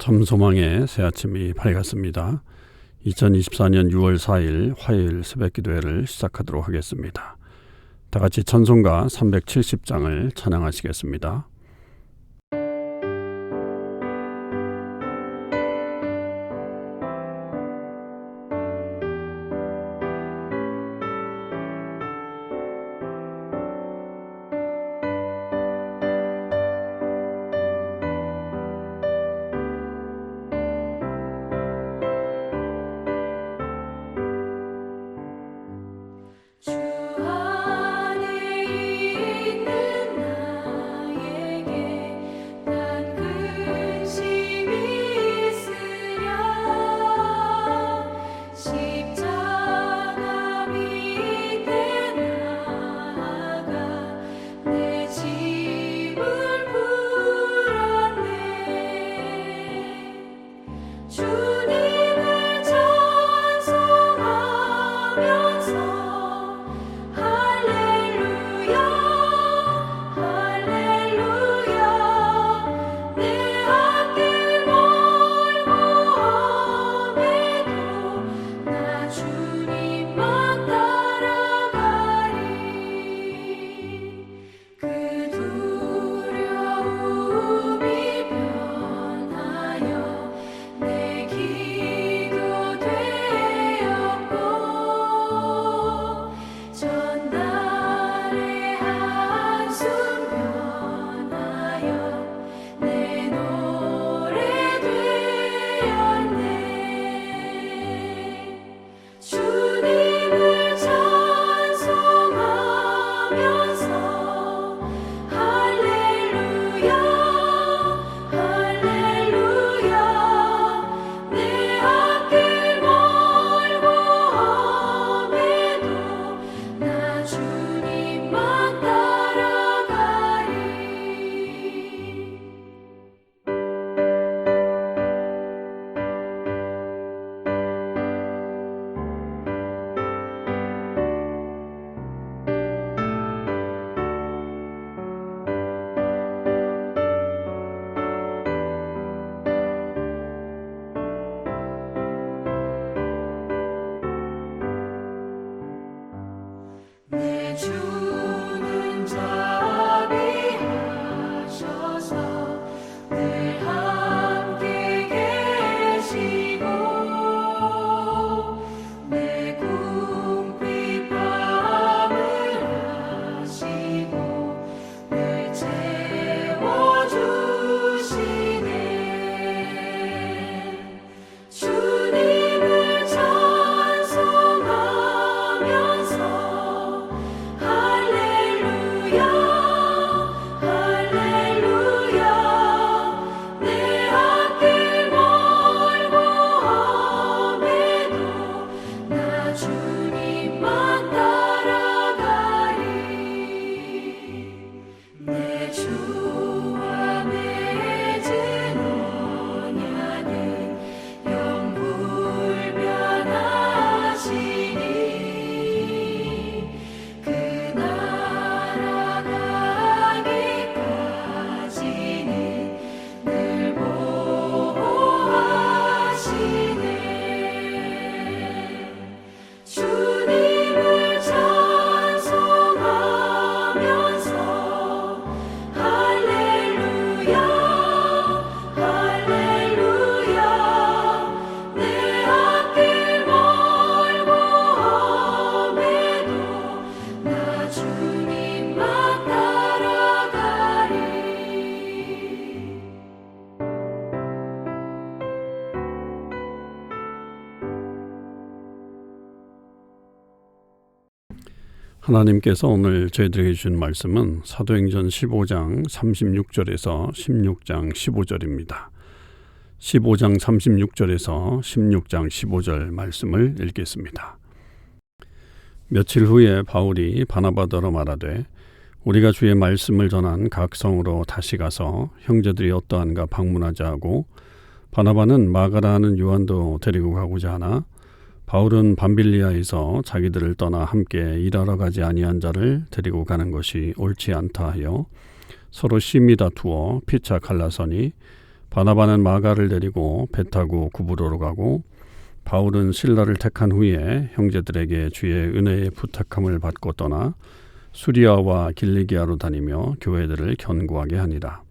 참소망의 새 아침이 밝았습니다. 2024년 6월 4일 화요일 새벽기도회를 시작하도록 하겠습니다. 다 같이 찬송가 370장을 찬양하시겠습니다. 하나님께서 오늘 저희들에게 주신 말씀은 사도행전 15장 36절에서 16장 15절입니다. 15장 36절에서 16장 15절 말씀을 읽겠습니다. 며칠 후에 바울이 바나바더러 말하되 우리가 주의 말씀을 전한 각 성으로 다시 가서 형제들이 어떠한가 방문하자 하고 바나바는 마가라 하는 요한도 데리고 가고자 하나 바울은 밤빌리아에서 자기들을 떠나 함께 일하러 가지 아니한 자를 데리고 가는 것이 옳지 않다 하여 서로 심히 다투어 피차 갈라서니 바나바는 마가를 데리고 배 타고 구브로로 가고 바울은 실라를 택한 후에 형제들에게 주의 은혜의 부탁함을 받고 떠나 수리아와 길리기아로 다니며 교회들을 견고하게 하니라.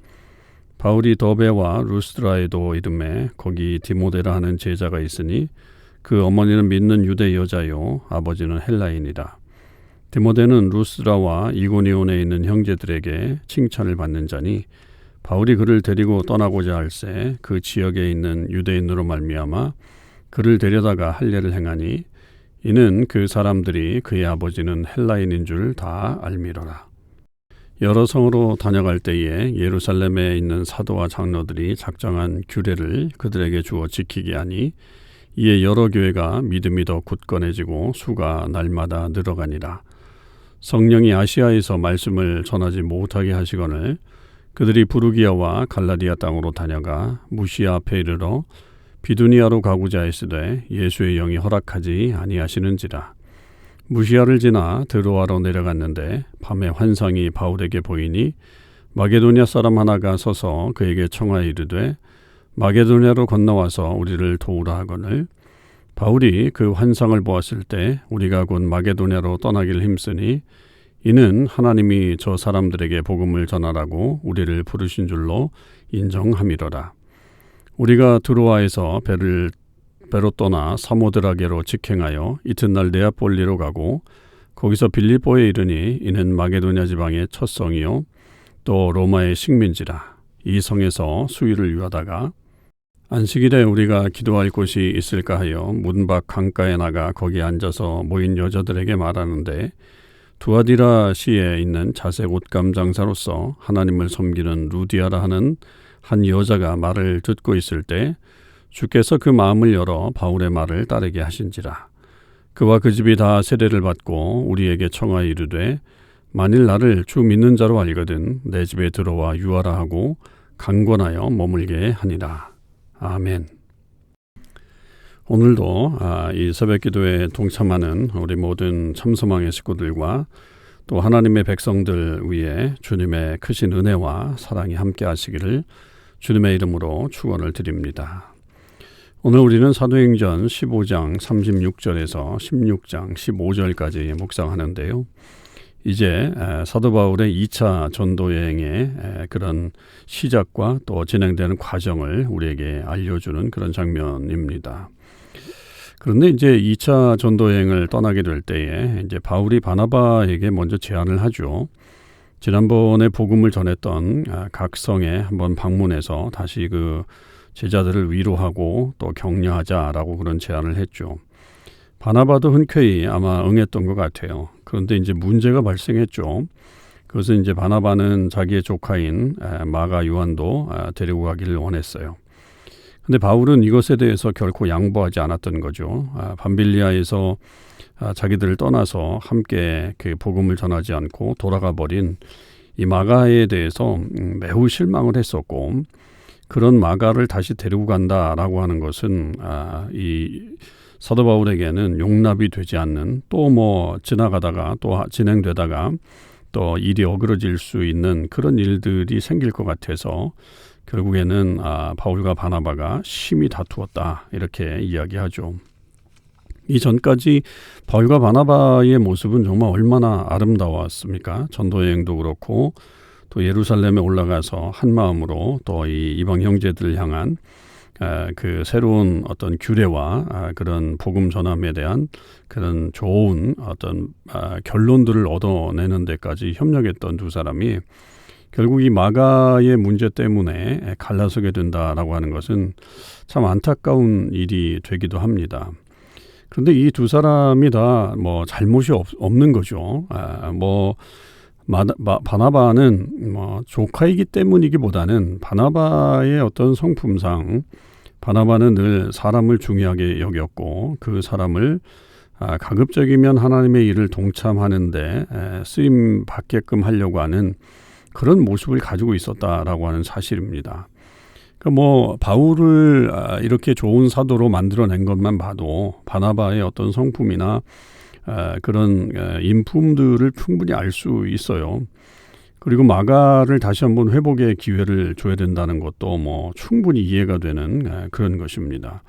바울이 더베와 루스드라에도 이름에 거기 디모데라 하는 제자가 있으니 그 어머니는 믿는 유대 여자요 아버지는 헬라인이다. 디모데는 루스드라와 이고니온에 있는 형제들에게 칭찬을 받는 자니 바울이 그를 데리고 떠나고자 할새 그 지역에 있는 유대인으로 말미암아 그를 데려다가 할례를 행하니 이는 그 사람들이 그의 아버지는 헬라인인 줄 다 알미러라. 여러 성으로 다녀갈 때에 예루살렘에 있는 사도와 장로들이 작정한 규례를 그들에게 주어 지키게 하니 이에 여러 교회가 믿음이 더 굳건해지고 수가 날마다 늘어가니라. 성령이 아시아에서 말씀을 전하지 못하게 하시거늘 그들이 부르기아와 갈라디아 땅으로 다녀가 무시아 앞에 이르러 비두니아로 가고자 했으되 예수의 영이 허락하지 아니하시는지라. 무시아를 지나 드로아로 내려갔는데 밤에 환상이 바울에게 보이니 마게도냐 사람 하나가 서서 그에게 청하여 이르되 마게도냐로 건너와서 우리를 도우라 하거늘 바울이 그 환상을 보았을 때 우리가 곧 마게도냐로 떠나기를 힘쓰니 이는 하나님이 저 사람들에게 복음을 전하라고 우리를 부르신 줄로 인정함이로라. 우리가 드로아에서 배로 떠나 사모드라게로 직행하여 이튿날 네아폴리로 가고 거기서 빌립보에 이르니 이는 마게도냐 지방의 첫 성이요 또 로마의 식민지라. 이 성에서 수일을 유하다가 안식일에 우리가 기도할 곳이 있을까 하여 문 밖 강가에 나가 거기 앉아서 모인 여자들에게 말하는데 두아디라 시에 있는 자색 옷감 장사로서 하나님을 섬기는 루디아라 하는 한 여자가 말을 듣고 있을 때 주께서 그 마음을 열어 바울의 말을 따르게 하신지라. 그와 그 집이 다 세례를 받고 우리에게 청하여 이르되 만일 나를 주 믿는 자로 알거든 내 집에 들어와 유하라 하고 강권하여 머물게 하니라. 아멘. 오늘도 이 새벽기도에 동참하는 우리 모든 참소망의 식구들과 또 하나님의 백성들 위에 주님의 크신 은혜와 사랑이 함께 하시기를 주님의 이름으로 축원을 드립니다. 오늘 우리는 사도행전 15장 36절에서 16장 15절까지 묵상하는데요. 이제 사도 바울의 2차 전도 여행의 그런 시작과 또 진행되는 과정을 우리에게 알려주는 그런 장면입니다. 그런데 이제 2차 전도 여행을 떠나게 될 때에 이제 바울이 바나바에게 먼저 제안을 하죠. 지난번에 복음을 전했던 각 성에 한번 방문해서 다시 그 제자들을 위로하고 또 격려하자라고 그런 제안을 했죠. 바나바도 흔쾌히 아마 응했던 것 같아요. 그런데 이제 문제가 발생했죠. 그것은 이제 바나바는 자기의 조카인 마가 요한도 데리고 가기를 원했어요. 근데 바울은 이것에 대해서 결코 양보하지 않았던 거죠. 밤빌리아에서 자기들을 떠나서 함께 그 복음을 전하지 않고 돌아가 버린 이 마가에 대해서 매우 실망을 했었고 그런 마가를 다시 데리고 간다라고 하는 것은 이 사도 바울에게는 용납이 되지 않는 또 뭐 지나가다가 또 진행되다가 또 일이 어그러질 수 있는 그런 일들이 생길 것 같아서 결국에는 바울과 바나바가 심히 다투었다 이렇게 이야기하죠. 이전까지 바울과 바나바의 모습은 정말 얼마나 아름다웠습니까? 전도여행도 그렇고 또 예루살렘에 올라가서 한 마음으로 또 이 이방 형제들을 향한 그 새로운 어떤 규례와 그런 복음 전함에 대한 그런 좋은 어떤 결론들을 얻어내는 데까지 협력했던 두 사람이 결국 이 마가의 문제 때문에 갈라서게 된다라고 하는 것은 참 안타까운 일이 되기도 합니다. 그런데 이 두 사람이 다 뭐 잘못이 없는 거죠. 바나바는 뭐 조카이기 때문이기보다는 바나바의 어떤 성품상 바나바는 늘 사람을 중요하게 여겼고 그 사람을 가급적이면 하나님의 일을 동참하는데 쓰임 받게끔 하려고 하는 그런 모습을 가지고 있었다라고 하는 사실입니다. 그러니까 뭐 바울을 이렇게 좋은 사도로 만들어낸 것만 봐도 바나바의 어떤 성품이나 그런 인품들을 충분히 알 수 있어요. 그리고 마가를 다시 한번 회복의 기회를 줘야 된다는 것도 뭐 충분히 이해가 되는 그런 것입니다.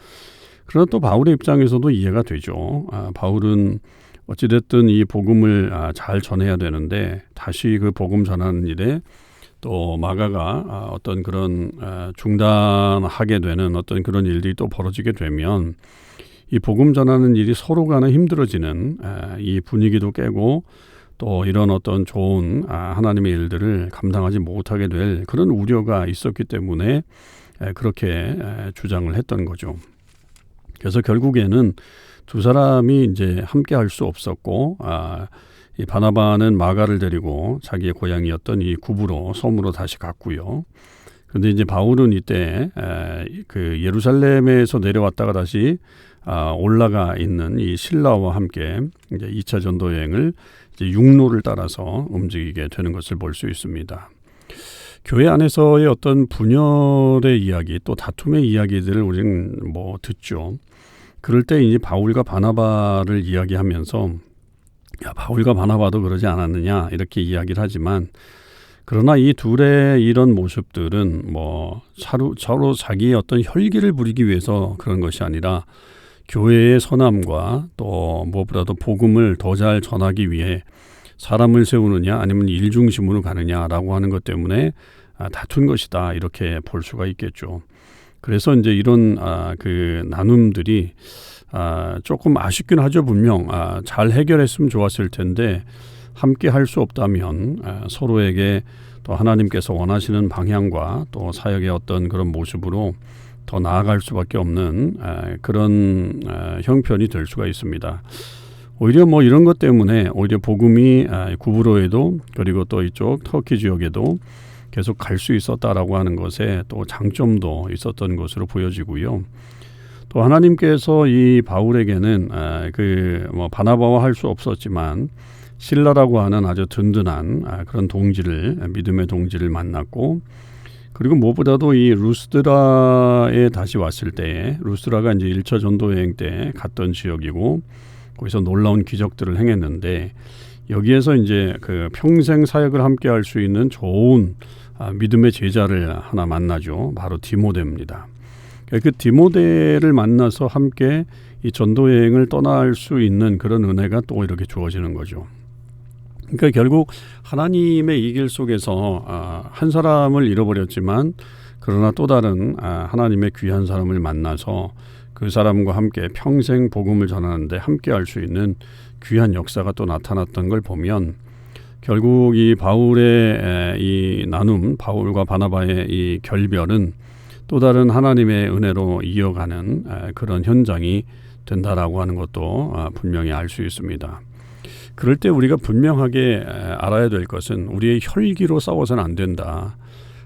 그러나 또 바울의 입장에서도 이해가 되죠. 바울은 어찌됐든 이 복음을 잘 전해야 되는데 다시 그 복음 전하는 일에 또 마가가 어떤 그런 중단하게 되는 어떤 그런 일들이 또 벌어지게 되면 이 복음 전하는 일이 서로 간에 힘들어지는 이 분위기도 깨고 또 이런 어떤 좋은 하나님의 일들을 감당하지 못하게 될 그런 우려가 있었기 때문에 그렇게 주장을 했던 거죠. 그래서 결국에는 두 사람이 이제 함께 할 수 없었고 이 바나바는 마가를 데리고 자기의 고향이었던 이 구브로 섬으로 다시 갔고요. 그런데 이제 바울은 이때 그 예루살렘에서 내려왔다가 다시 올라가 있는 이 실라와 함께 이제 2차 전도 여행을 이제 육로를 따라서 움직이게 되는 것을 볼 수 있습니다. 교회 안에서의 어떤 분열의 이야기 또 다툼의 이야기들을 우리는 뭐 듣죠. 그럴 때 이제 바울과 바나바를 이야기하면서 야, 바울과 바나바도 그러지 않았느냐 이렇게 이야기를 하지만 그러나 이 둘의 이런 모습들은 뭐 서로 자기의 어떤 혈기를 부리기 위해서 그런 것이 아니라 교회의 선함과 또 무엇보다도 복음을 더 잘 전하기 위해 사람을 세우느냐 아니면 일 중심으로 가느냐라고 하는 것 때문에 다툰 것이다 이렇게 볼 수가 있겠죠. 그래서 이제 이런 그 나눔들이 조금 아쉽긴 하죠. 분명 잘 해결했으면 좋았을 텐데 함께 할 수 없다면 서로에게 또 하나님께서 원하시는 방향과 또 사역의 어떤 그런 모습으로 더 나아갈 수밖에 없는 그런 형편이 될 수가 있습니다. 오히려 뭐 이런 것 때문에 오히려 복음이 구브로에도 그리고 또 이쪽 터키 지역에도 계속 갈 수 있었다라고 하는 것에 또 장점도 있었던 것으로 보여지고요. 또 하나님께서 이 바울에게는 그 뭐 바나바와 할 수 없었지만 실라라고 하는 아주 든든한 그런 동지를 믿음의 동지를 만났고 그리고 무엇보다도 이 루스드라에 다시 왔을 때 루스드라가 이제 1차 전도 여행 때 갔던 지역이고 거기서 놀라운 기적들을 행했는데 여기에서 이제 그 평생 사역을 함께 할 수 있는 좋은 믿음의 제자를 하나 만나죠. 바로 디모데입니다. 그 디모데를 만나서 함께 이 전도 여행을 떠날 수 있는 그런 은혜가 또 이렇게 주어지는 거죠. 그러니까 결국 하나님의 이 길 속에서 한 사람을 잃어버렸지만 그러나 또 다른 하나님의 귀한 사람을 만나서 그 사람과 함께 평생 복음을 전하는데 함께 할 수 있는 귀한 역사가 또 나타났던 걸 보면 결국 이 바울의 이 나눔, 바울과 바나바의 이 결별은 또 다른 하나님의 은혜로 이어가는 그런 현장이 된다라고 하는 것도 분명히 알 수 있습니다. 그럴 때 우리가 분명하게 알아야 될 것은 우리의 혈기로 싸워서는 안 된다.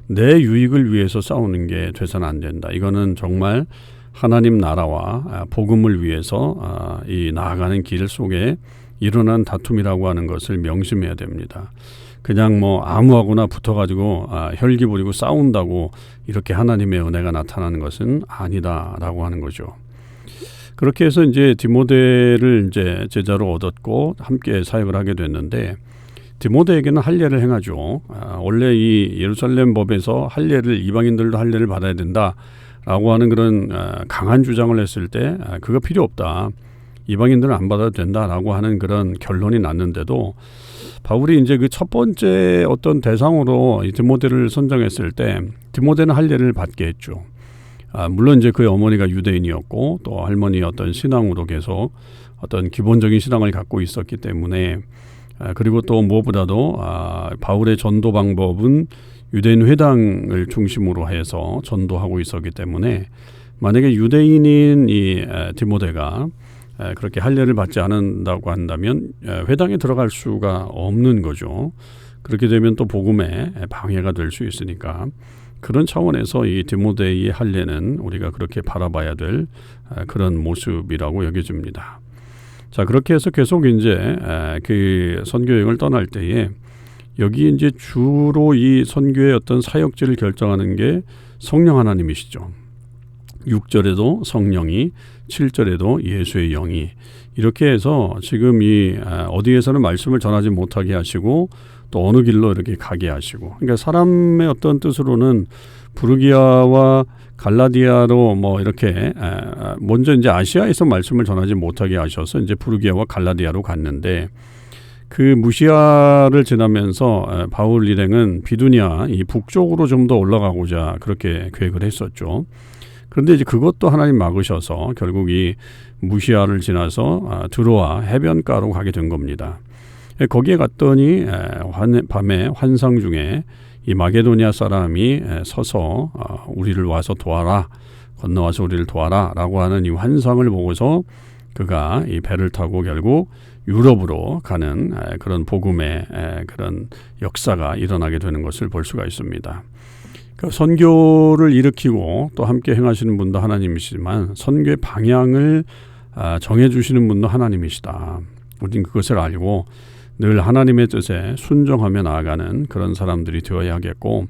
내 유익을 위해서 싸우는 게 돼서는 안 된다. 이거는 정말 하나님 나라와 복음을 위해서 이 나아가는 길 속에 일어난 다툼이라고 하는 것을 명심해야 됩니다. 그냥 뭐 아무하고나 붙어가지고 혈기 부리고 싸운다고 이렇게 하나님의 은혜가 나타나는 것은 아니다라고 하는 거죠. 그렇게 해서 이제 디모데를 이제 제자로 얻었고 함께 사역을 하게 됐는데 디모데에게는 할례를 행하죠. 원래 이 예루살렘 법에서 할례를 이방인들도 할례를 받아야 된다라고 하는 그런 강한 주장을 했을 때 그거 필요 없다. 이방인들은 안 받아도 된다라고 하는 그런 결론이 났는데도 바울이 이제 그 첫 번째 어떤 대상으로 이 디모데를 선정했을 때 디모데는 할례를 받게 했죠. 물론 이제 그의 어머니가 유대인이었고 또 할머니의 어떤 신앙으로 계속 어떤 기본적인 신앙을 갖고 있었기 때문에 그리고 또 무엇보다도 바울의 전도 방법은 유대인 회당을 중심으로 해서 전도하고 있었기 때문에 만약에 유대인인 이 디모데가 그렇게 할례를 받지 않는다고 한다면 회당에 들어갈 수가 없는 거죠. 그렇게 되면 또 복음에 방해가 될 수 있으니까 그런 차원에서 이 디모데의 할례는 우리가 그렇게 바라봐야 될 그런 모습이라고 여겨집니다. 자, 그렇게 해서 계속 이제 그 선교여행을 떠날 때에 여기 이제 주로 이 선교의 어떤 사역지를 결정하는 게 성령 하나님이시죠. 6절에도 성령이, 7절에도 예수의 영이 이렇게 해서 지금 이 어디에서는 말씀을 전하지 못하게 하시고 또 어느 길로 이렇게 가게 하시고, 그러니까 사람의 어떤 뜻으로는 부르기아와 갈라디아로 뭐 이렇게 먼저 이제 아시아에서 말씀을 전하지 못하게 하셔서 이제 부르기아와 갈라디아로 갔는데, 그 무시아를 지나면서 바울 일행은 비두니아 이 북쪽으로 좀 더 올라가고자 그렇게 계획을 했었죠. 그런데 이제 그것도 하나님 막으셔서 결국 이 무시아를 지나서 드로아 해변가로 가게 된 겁니다. 거기에 갔더니 밤에 환상 중에 이 마게도니아 사람이 서서 우리를 와서 도와라, 건너와서 우리를 도와라 라고 하는 이 환상을 보고서 그가 이 배를 타고 결국 유럽으로 가는 그런 복음의 그런 역사가 일어나게 되는 것을 볼 수가 있습니다. 선교를 일으키고 또 함께 행하시는 분도 하나님이시지만 선교의 방향을 정해주시는 분도 하나님이시다. 우린 그것을 알고 늘 하나님의 뜻에 순종하며 나아가는 그런 사람들이 되어야 하겠고,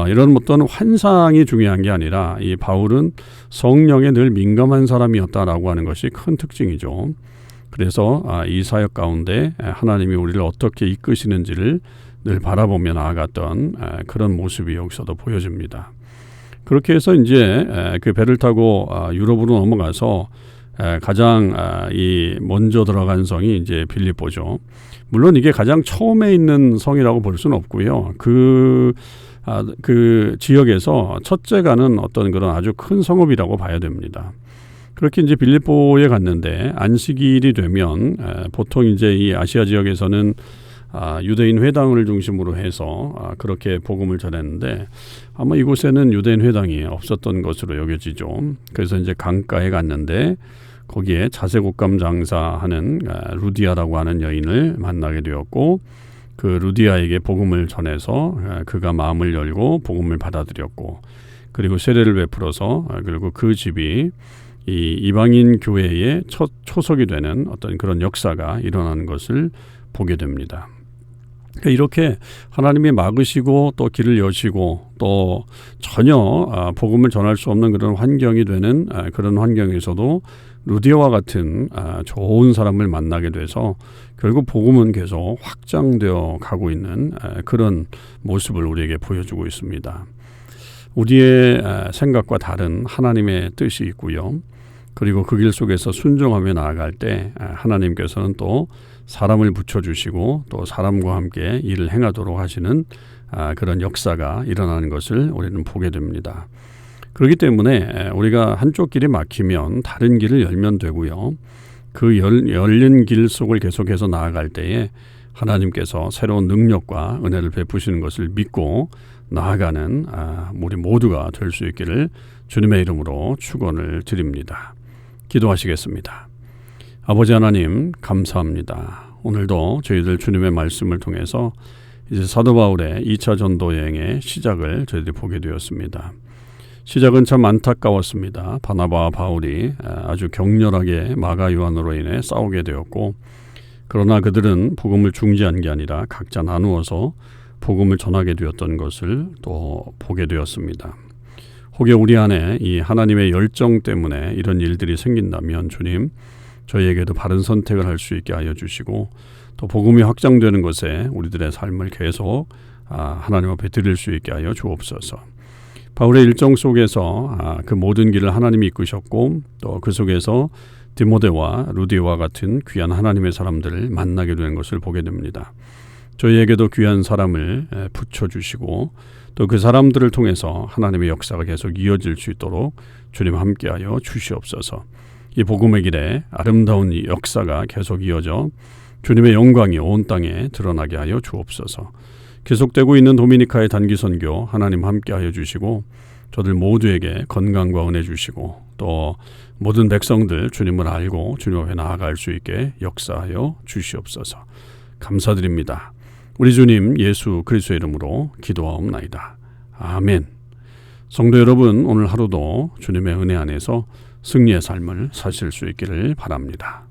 이런 어떤 환상이 중요한 게 아니라 이 바울은 성령에 늘 민감한 사람이었다라고 하는 것이 큰 특징이죠. 그래서 이 사역 가운데 하나님이 우리를 어떻게 이끄시는지를 늘 바라보며 나아갔던 그런 모습이 여기서도 보여집니다. 그렇게 해서 이제 그 배를 타고 유럽으로 넘어가서 가장 이 먼저 들어간 성이 이제 빌립보죠. 물론 이게 가장 처음에 있는 성이라고 볼 수는 없고요. 그 지역에서 첫째가는 어떤 그런 아주 큰 성읍이라고 봐야 됩니다. 그렇게 이제 빌립보에 갔는데 안식일이 되면 보통 이제 이 아시아 지역에서는 유대인 회당을 중심으로 해서 그렇게 복음을 전했는데, 아마 이곳에는 유대인 회당이 없었던 것으로 여겨지죠. 그래서 이제 강가에 갔는데 거기에 자색옷감 장사하는 루디아라고 하는 여인을 만나게 되었고, 그 루디아에게 복음을 전해서 그가 마음을 열고 복음을 받아들였고, 그리고 세례를 베풀어서 그리고 그 집이 이 이방인 교회의 첫 초석이 되는 어떤 그런 역사가 일어나는 것을 보게 됩니다. 그러니까 이렇게 하나님이 막으시고 또 길을 여시고 또 전혀 복음을 전할 수 없는 그런 환경이 되는 그런 환경에서도 루디아와 같은 좋은 사람을 만나게 돼서 결국 복음은 계속 확장되어 가고 있는 그런 모습을 우리에게 보여주고 있습니다. 우리의 생각과 다른 하나님의 뜻이 있고요. 그리고 그 길 속에서 순종하며 나아갈 때 하나님께서는 또 사람을 붙여주시고 또 사람과 함께 일을 행하도록 하시는 그런 역사가 일어나는 것을 우리는 보게 됩니다. 그렇기 때문에 우리가 한쪽 길이 막히면 다른 길을 열면 되고요. 그 열린 길 속을 계속해서 나아갈 때에 하나님께서 새로운 능력과 은혜를 베푸시는 것을 믿고 나아가는 우리 모두가 될 수 있기를 주님의 이름으로 축원을 드립니다. 기도하시겠습니다. 아버지 하나님 감사합니다. 오늘도 저희들 주님의 말씀을 통해서 이제 사도 바울의 2차 전도 여행의 시작을 저희들이 보게 되었습니다. 시작은 참 안타까웠습니다. 바나바와 바울이 아주 격렬하게 마가 요한으로 인해 싸우게 되었고, 그러나 그들은 복음을 중지한 게 아니라 각자 나누어서 복음을 전하게 되었던 것을 또 보게 되었습니다. 혹여 우리 안에 이 하나님의 열정 때문에 이런 일들이 생긴다면 주님, 저희에게도 바른 선택을 할 수 있게 하여 주시고 또 복음이 확장되는 것에 우리들의 삶을 계속 하나님 앞에 드릴 수 있게 하여 주옵소서. 바울의 일정 속에서 그 모든 길을 하나님이 이끄셨고 또 그 속에서 디모데와 루디와 같은 귀한 하나님의 사람들을 만나게 되는 것을 보게 됩니다. 저희에게도 귀한 사람을 붙여주시고 또 그 사람들을 통해서 하나님의 역사가 계속 이어질 수 있도록 주님 함께하여 주시옵소서. 이 복음의 길에 아름다운 이 역사가 계속 이어져 주님의 영광이 온 땅에 드러나게 하여 주옵소서. 계속되고 있는 도미니카의 단기 선교 하나님 함께하여 주시고 저들 모두에게 건강과 은혜 주시고 또 모든 백성들 주님을 알고 주님 앞에 나아갈 수 있게 역사하여 주시옵소서. 감사드립니다. 우리 주님 예수 그리스도의 이름으로 기도하옵나이다. 아멘. 성도 여러분, 오늘 하루도 주님의 은혜 안에서 승리의 삶을 사실 수 있기를 바랍니다.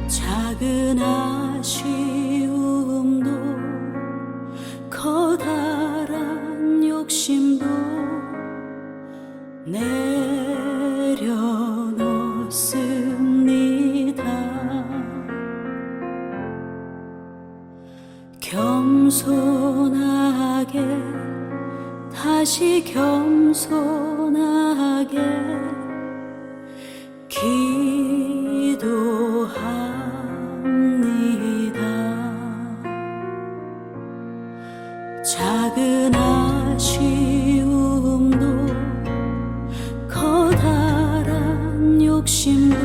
작은 아쉬 다시 겸손하게 기도합니다. 작은 아쉬움도 커다란 욕심도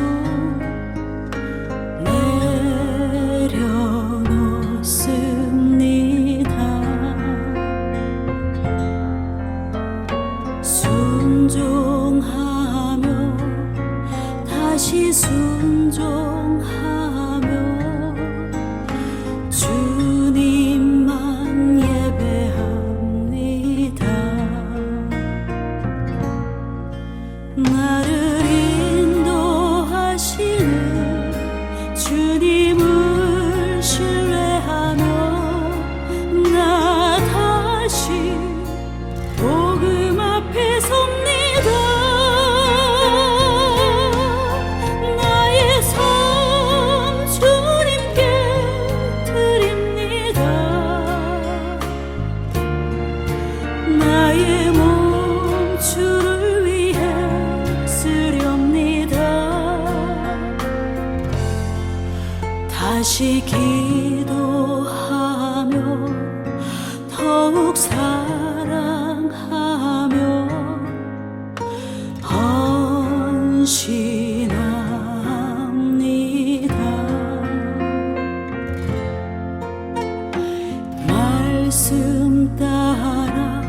내려놓습니다. 순종하며 다시 순종하며 주님만 예배합니다. 나를 인도하시는 주님을 신뢰하며 나 다시 복음 앞에 섭니다. 나의 삶 주님께 드립니다. 나의 몸 주를 위해 쓰렵니다. 다시 기도하며 더욱 사랑하며 헌신합니다. 말씀 따라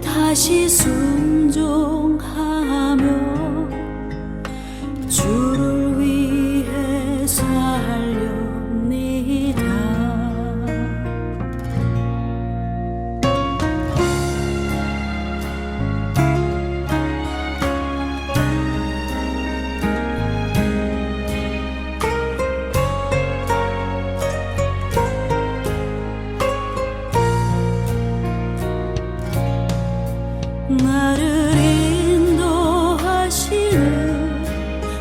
다시 순종하며 주를 위해 살렵니다. 나를 인도하시는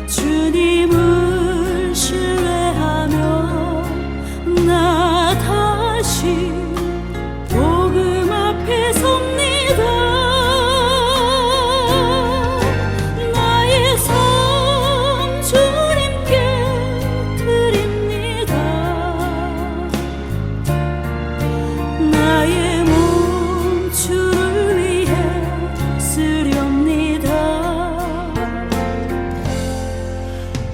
주님을 신뢰하며 나 다시 복음 앞에 섭니다. 나의 삶 주님께 드립니다. 나의 몸 주를 위해 쓰렵니다.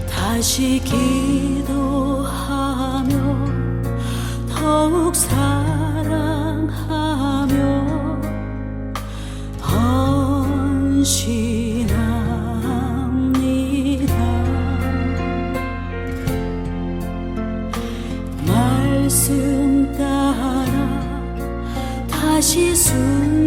다시 기도하며 더욱 사랑하며 헌신합니다. 말씀 따라 다시 순종하며